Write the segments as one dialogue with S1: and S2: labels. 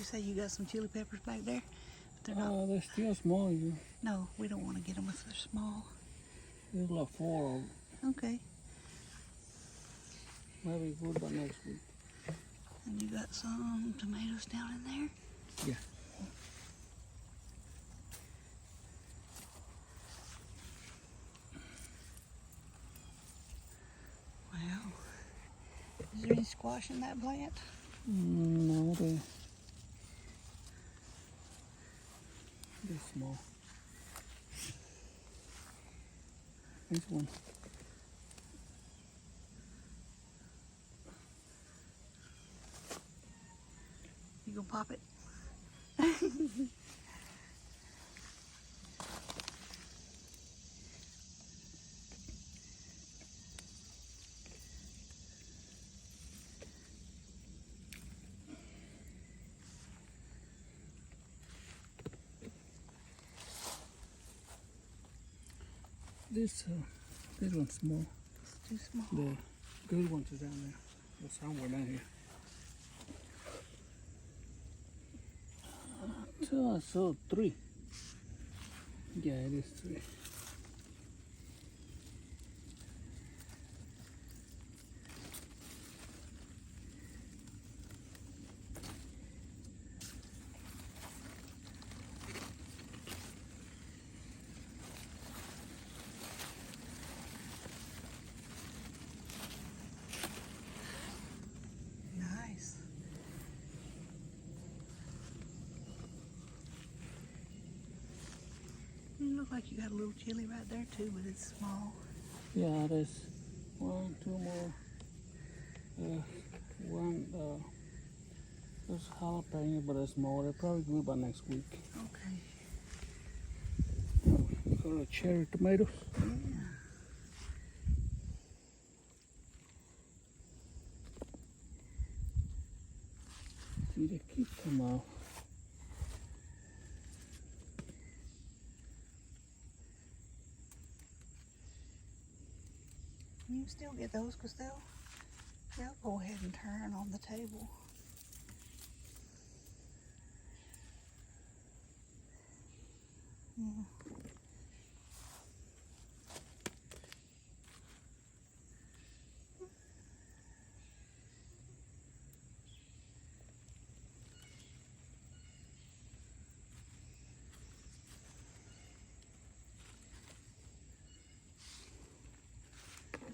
S1: say you got some chili peppers back there? But they're not.
S2: Oh, they're still small.
S1: No, we don't want to get them if they're small.
S2: There's like 4 of them.
S1: Okay.
S2: Maybe good by next week.
S1: And you got some tomatoes down in there?
S2: Yeah.
S1: Wow. Is there any squash in that plant?
S2: No, they're small. This one.
S1: You gonna pop it?
S2: This one's small.
S1: It's too small.
S2: The good ones are down there. Or somewhere down here. So 3. Yeah, it is 3.
S1: Nice. You look like you got a little chili right there too, but it's small.
S2: Yeah, there's 1, 2 more. There's jalapeno, but it's small. They're probably good by next week.
S1: Okay.
S2: Got a cherry tomatoes.
S1: Yeah.
S2: See, they keep them out.
S1: You can still get those because they'll go ahead and turn on the table. Yeah.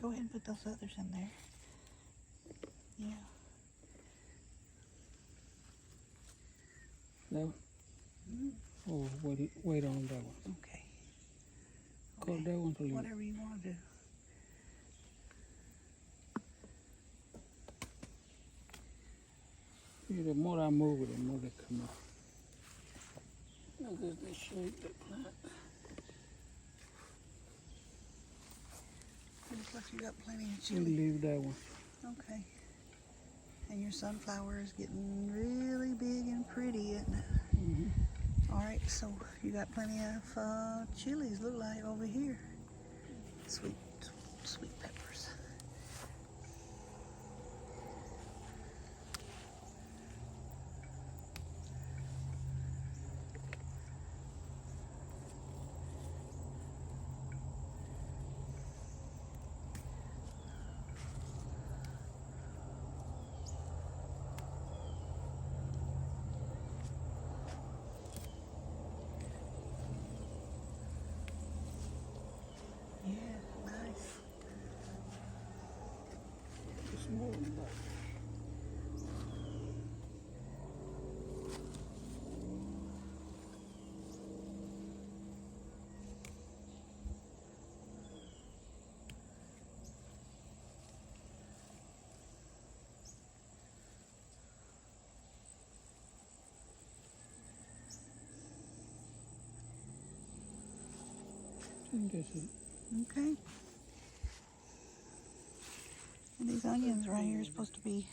S1: Go ahead and put those others in there. Yeah.
S2: That one? Oh, wait on that one.
S1: Okay.
S2: Call that one to leave.
S1: Whatever you want to do.
S2: See, the more I move it, the more they come up. I guess they shake the plant.
S1: Looks like you got plenty of
S2: We'll
S1: chili.
S2: leave that one.
S1: Okay. And your sunflower is getting really big and pretty, isn't it?
S2: Mm-hmm.
S1: All right, so you got plenty of chilies, look like, over here. Sweet peppers. Yeah, nice.
S2: Just more than that. I think that's it.
S1: Okay. And these onions right here are supposed to be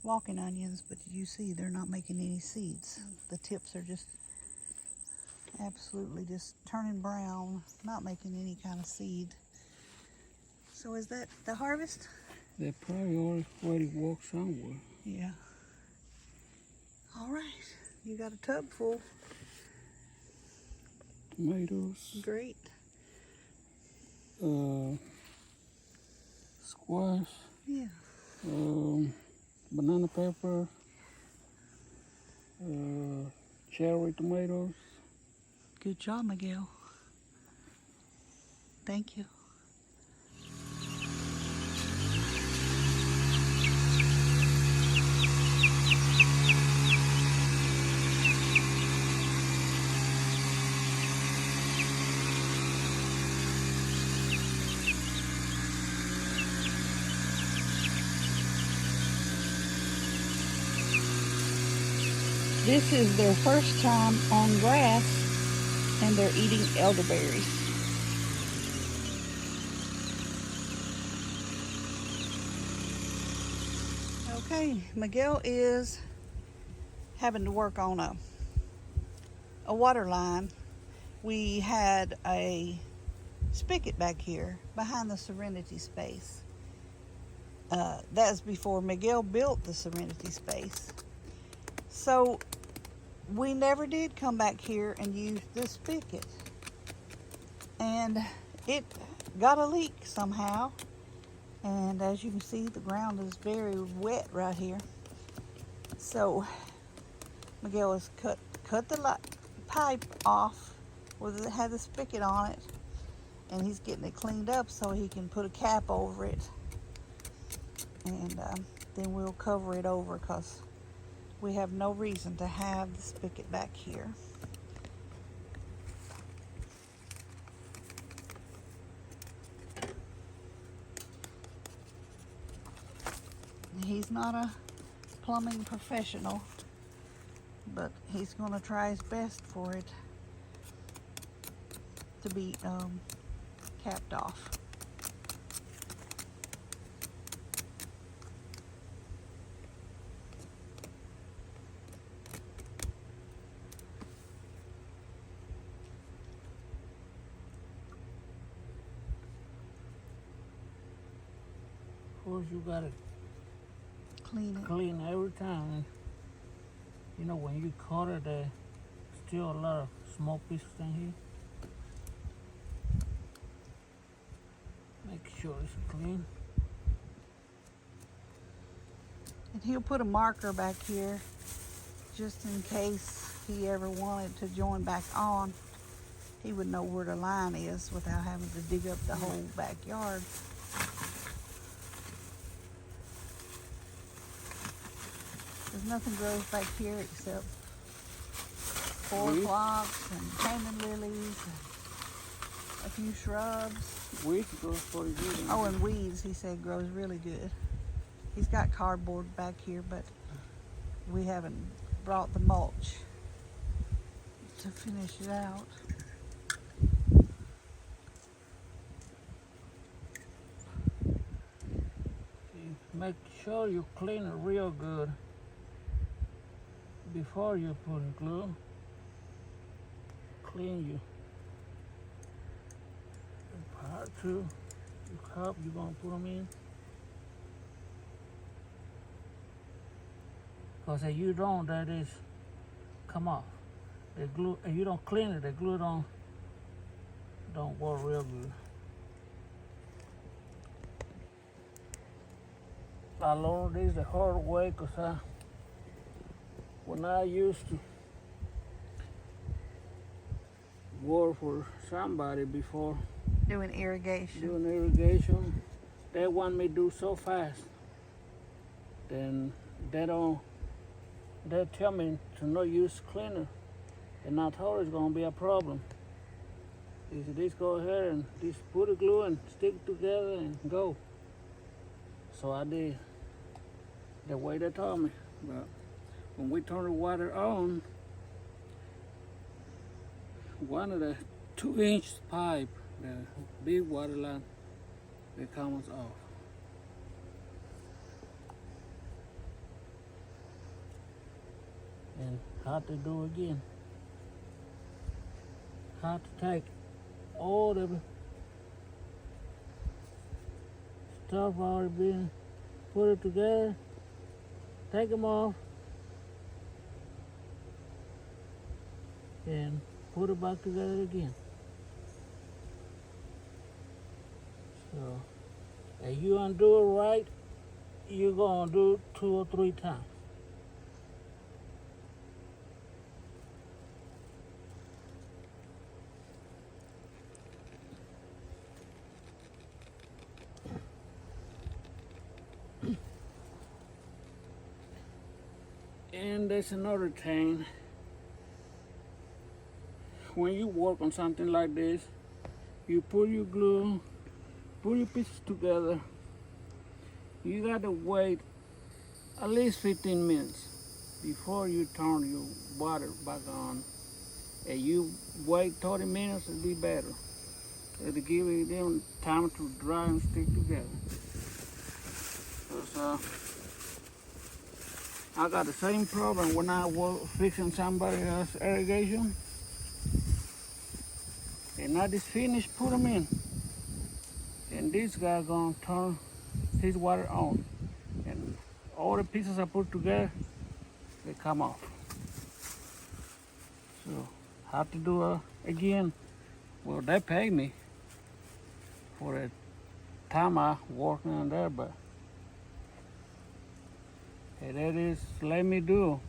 S1: walking onions, but you see they're not making any seeds. The tips are just absolutely just turning brown, not making any kind of seed. So is that the harvest?
S2: They probably already walked somewhere.
S1: Yeah. All right, you got a tub full.
S2: Tomatoes.
S1: Great.
S2: Squash.
S1: Yeah.
S2: Banana pepper. Cherry tomatoes.
S1: Good job, Miguel. Thank you. This is their first time on grass, and they're eating elderberries. Okay, Miguel is having to work on a water line. We had a spigot back here behind the Serenity space. That's before Miguel built the Serenity space. So we never did come back here and use this spigot. And it got a leak somehow. And as you can see, the ground is very wet right here. So Miguel has cut the pipe off where it had the spigot on it. And he's getting it cleaned up so he can put a cap over it. And then we'll cover it over because we have no reason to have the spigot back here. He's not a plumbing professional, but he's going to try his best for it to be capped off.
S2: Of course, you gotta
S1: Clean it.
S2: clean every time. You know, when you cut it, there's still a lot of small pieces in here. Make sure it's clean.
S1: And he'll put a marker back here just in case he ever wanted to join back on. He would know where the line is without having to dig up the whole backyard. There's nothing grows back here except phlox and cannon lilies and a few shrubs.
S2: Weeds grows pretty good.
S1: Oh, and weeds, he said, grows really good. He's got cardboard back here, but we haven't brought the mulch to finish it out.
S2: Make sure you clean it real good before you put glue. Clean your part too, your cup you're gonna put them in. Because if you don't, that is come off. The glue, if you don't clean it, the glue don't work real good. I learned this the hard way because when I used to work for somebody before
S1: Doing irrigation.
S2: they want me to do so fast. Then they tell me to not use cleaner. And I told her it's gonna be a problem. They said, just go ahead and just put the glue and stick it together and go. So I did the way they told me. But when we turn the water on, one of the 2-inch pipe, the big water line, it comes off. And how to do again. How to take all the stuff already been put it together, take them off, and put it back together again. So if you undo it right, you're gonna do it 2 or 3 times. And there's another thing. When you work on something like this, you put your glue, put your pieces together. You gotta wait at least 15 minutes before you turn your water back on. And you wait 30 minutes, it'll be better. It'll give them time to dry and stick together. 'Cause, I got the same problem when I was fixing somebody else's irrigation. And I just finished, put them in. And this guy gonna turn his water on. And all the pieces I put together, they come off. So, have to do it again. Well, they pay me for the time I working on there, but hey, that is let me do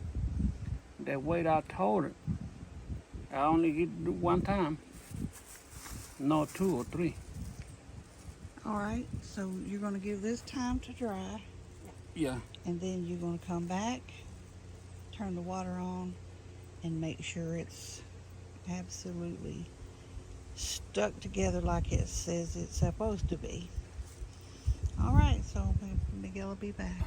S2: the way I told it. I only get to do 1 time, no 2 or 3.
S1: All right, so you're going to give this time to dry,
S2: Yeah.
S1: and then you're going to come back, turn the water on, and make sure it's absolutely stuck together like it says it's supposed to be. All right, so Miguel will be back.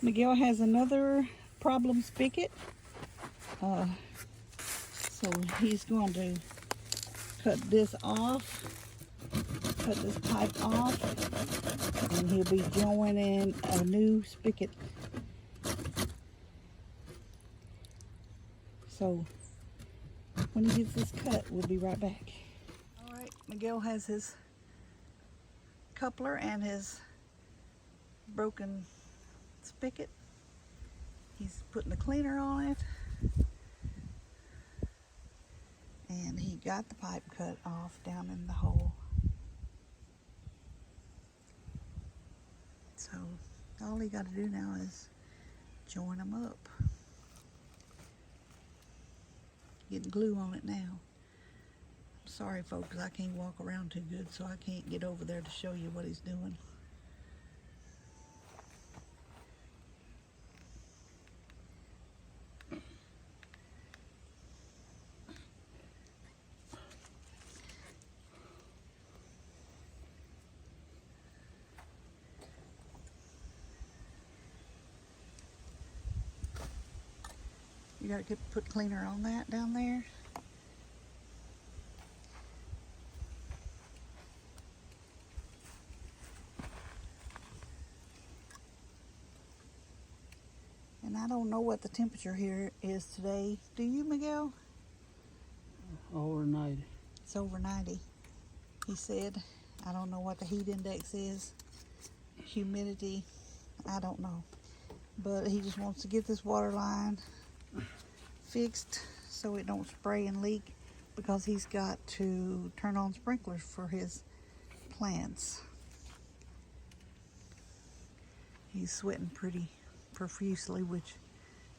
S1: Miguel has another problem spigot. So he's going to cut this off, cut this pipe off, and he'll be joining a new spigot. So when he gets this cut, we'll be right back. All right, Miguel has his coupler and his broken spigot. He's putting the cleaner on it. And he got the pipe cut off down in the hole. So all he got to do now is join them up. Getting glue on it now. I'm sorry folks, I can't walk around too good, so I can't get over there to show you what he's doing. You gotta put cleaner on that down there. And I don't know what the temperature here is today. Do you, Miguel?
S2: Over 90.
S1: It's over 90. He said, I don't know what the heat index is. Humidity, I don't know. But he just wants to get this water line fixed so it don't spray and leak, because he's got to turn on sprinklers for his plants. He's sweating pretty profusely, which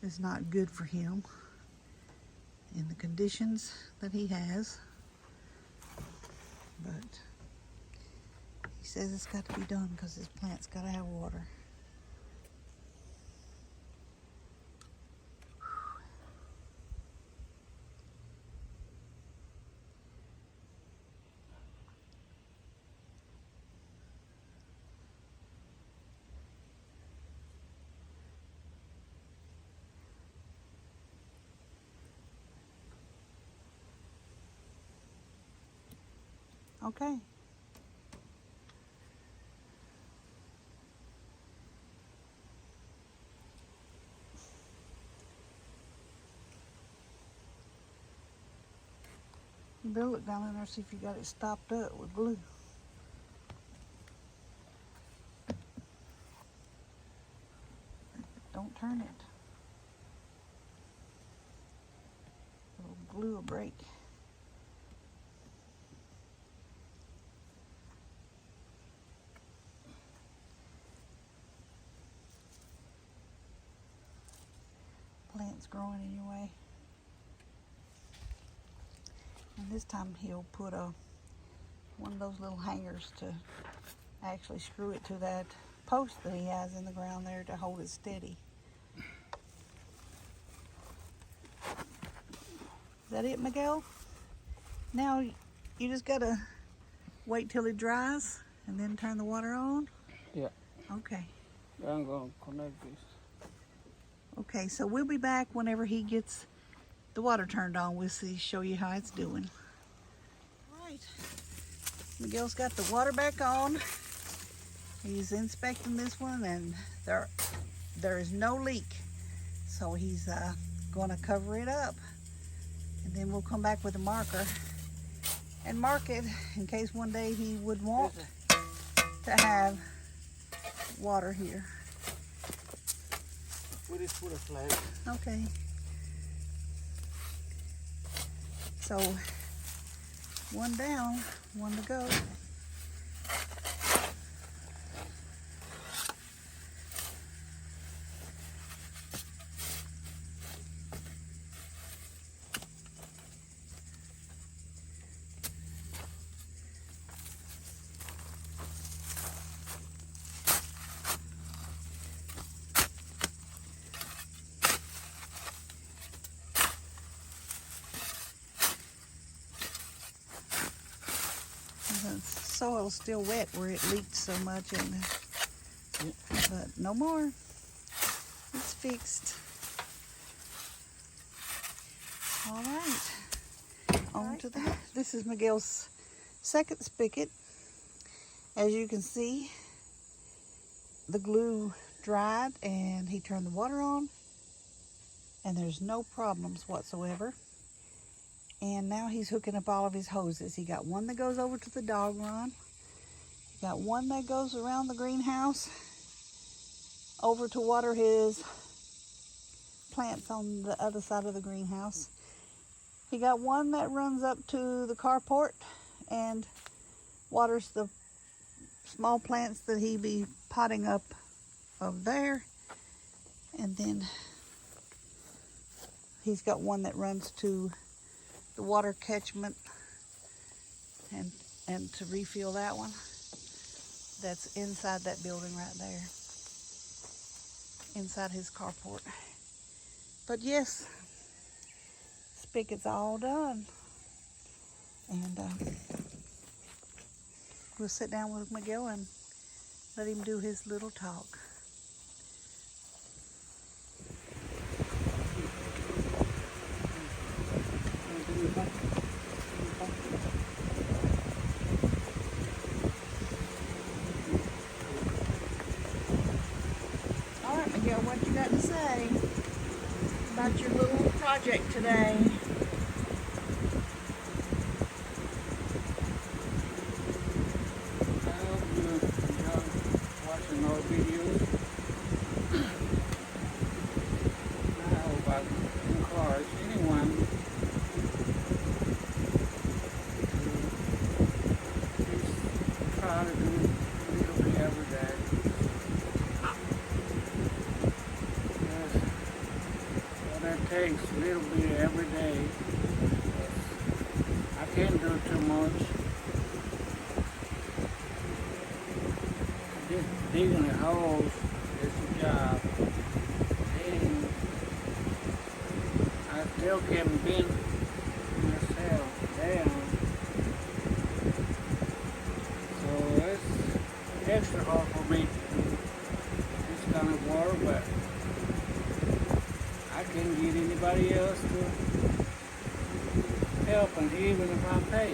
S1: is not good for him in the conditions that he has. But he says it's got to be done because his plant's got to have water. Okay. You better look down in there, see if you got it stopped up with glue. Don't turn it. glue will break. Plant's growing anyway. And this time he'll put one of those little hangers to actually screw it to that post that he has in the ground there to hold it steady. Is that it, Miguel? Now you just gotta wait till it dries and then turn the water on?
S2: Yeah.
S1: Okay.
S2: I'm gonna connect this.
S1: Okay, so we'll be back whenever he gets the water turned on. We'll show you how it's doing. All right. Miguel's got the water back on. He's inspecting this one, and there is no leak. So he's going to cover it up. And then we'll come back with a marker and mark it in case one day he would want to have water here.
S2: We just put a flag.
S1: Okay. So, one down, one to go. The soil's still wet where it leaked so much, and but no more. It's fixed. All right. On to the. This is Miguel's second spigot. As you can see, the glue dried, and he turned the water on, and there's no problems whatsoever. And now he's hooking up all of his hoses. He got one that goes over to the dog run. He got one that goes around the greenhouse over to water his plants on the other side of the greenhouse. He got one that runs up to the carport and waters the small plants that he be potting up over there. And then he's got one that runs to the water catchment and to refill that one. That's inside that building right there, inside his carport. But yes, spigot's all done, and we'll sit down with Miguel and let him do his little talk. All right, Miguel, what you got to say about your little project today?
S2: I hope you enjoy watching our videos. I hope I encourage anyone to try to do a little bit every day. Yes, what it takes, a little bit every day. I can't do too much. Just digging a hole is a job. And I still can't bend myself down. So it's extra hard for me to do this kind of work, but I can't get anybody else to help, and even if I pay.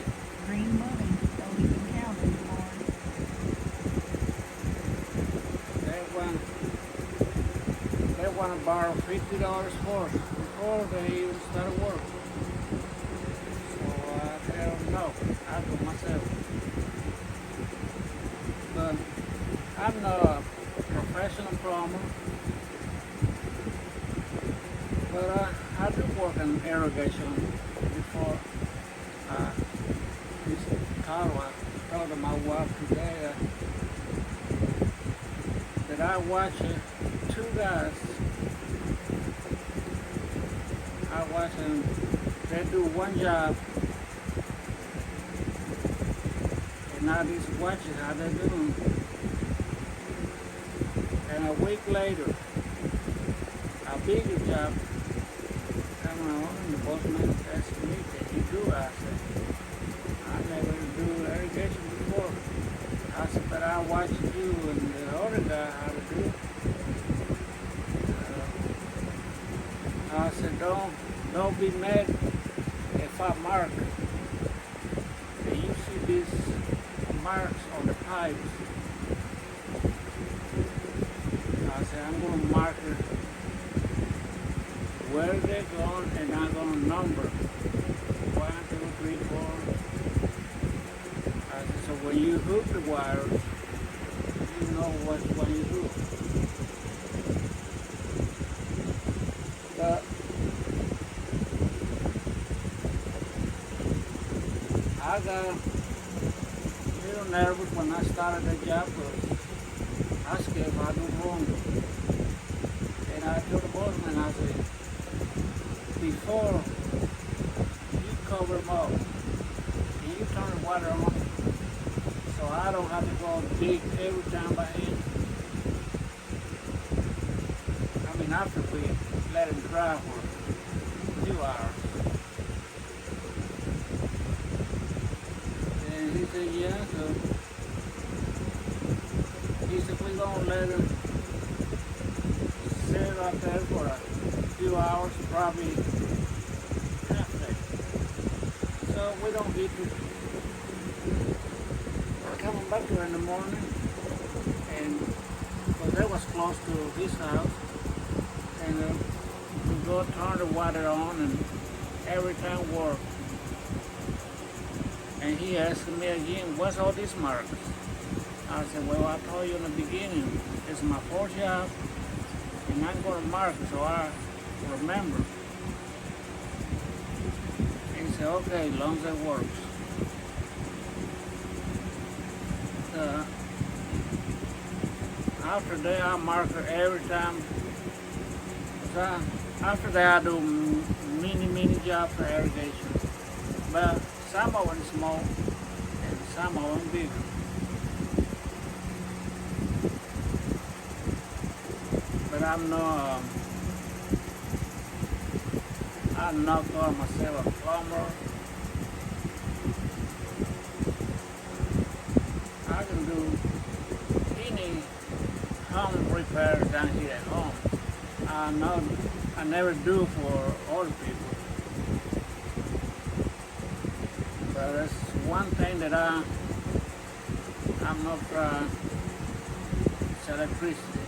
S1: Green money don't even count anymore.
S2: They want to borrow $50 for it before they even start work. So I tell them no, I do myself. But I'm not a professional plumber, but I do work in irrigation before this car, I told my wife today that I watch two guys. I watch them. They do one job, and now these watches how they do them. And a week later, a bigger job come along, and the bossman asked me, "Can you do it?" I said, "I never do irrigation before." I said, "But I watched you and the other guy how to do it." I said, "Don't be mad if I mark. And you see these marks on the pipes." I said, "I'm going to mark it where they're going, and I'm going to number 1, 2, 3, 4." I said, "So when you hook the wires, you know what you do." But I got a little nervous when I started the job because I scared if I do wrong. And I told the bossman, I said, "Before you cover them up, can you turn the water on so I don't have to go dig every time by hand?" I mean, after we let it dry for 2 hours. And he said, "Yeah." So he said, "We're going to let him sit up there for a few hours, probably half day. So we don't get to coming back there in the morning, and because that was close to his house, and we go turn the water on, and everything worked. And he asked me again, "What's all these marks?" I said, "Well, I told you in the beginning, it's my first job, and I'm going to mark so I remember." And he said, "Okay, as long as it works." After that, I mark it every time. So after that, I do many jobs for irrigation. But some of them small, and some of them big. But I'm not calling myself a plumber. I can do any home repairs down here at home. I never do for other people. But that's one thing that I'm not trying. It's electricity.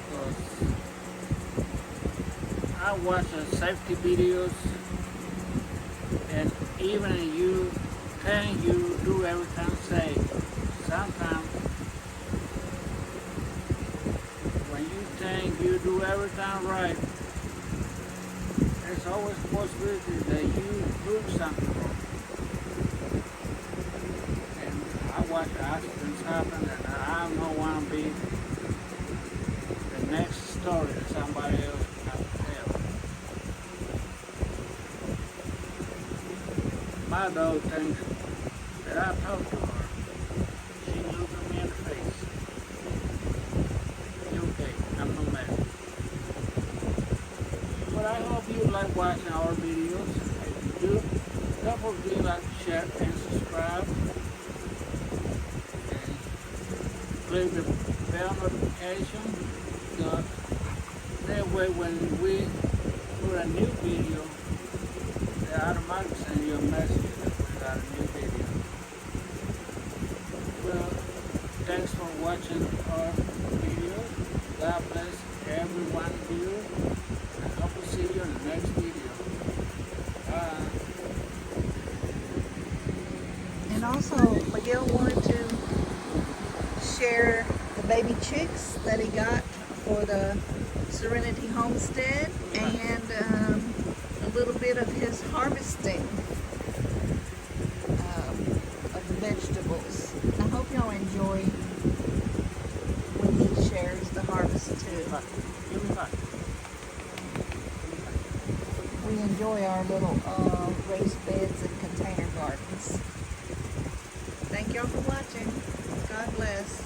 S2: Because I watch the safety videos, and even if you think you do everything safe, sometimes when you think you do everything right, there's always a possibility that you do something wrong. And I watch accidents happen, and I don't want to be the next story that somebody else has to tell. My dog thinks that I talk to her. She looks at me in the face. "You okay? I'm no mad." But I hope you like watching our videos. If you do, don't forget to like, share, and subscribe. And click the bell notification. So that way when we put a new video, they automatically send you a message that we got a new video. Well, thanks for watching our video. God bless everyone here. I hope to see you in the next video. Bye.
S1: And also, Miguel wanted to share the baby chicks that he got for the Serenity Homestead, and little bit of his harvesting of the vegetables. I hope y'all enjoy when he shares the harvest too.
S2: Give me that.
S1: We enjoy our little raised beds and container gardens. Thank y'all for watching. God bless.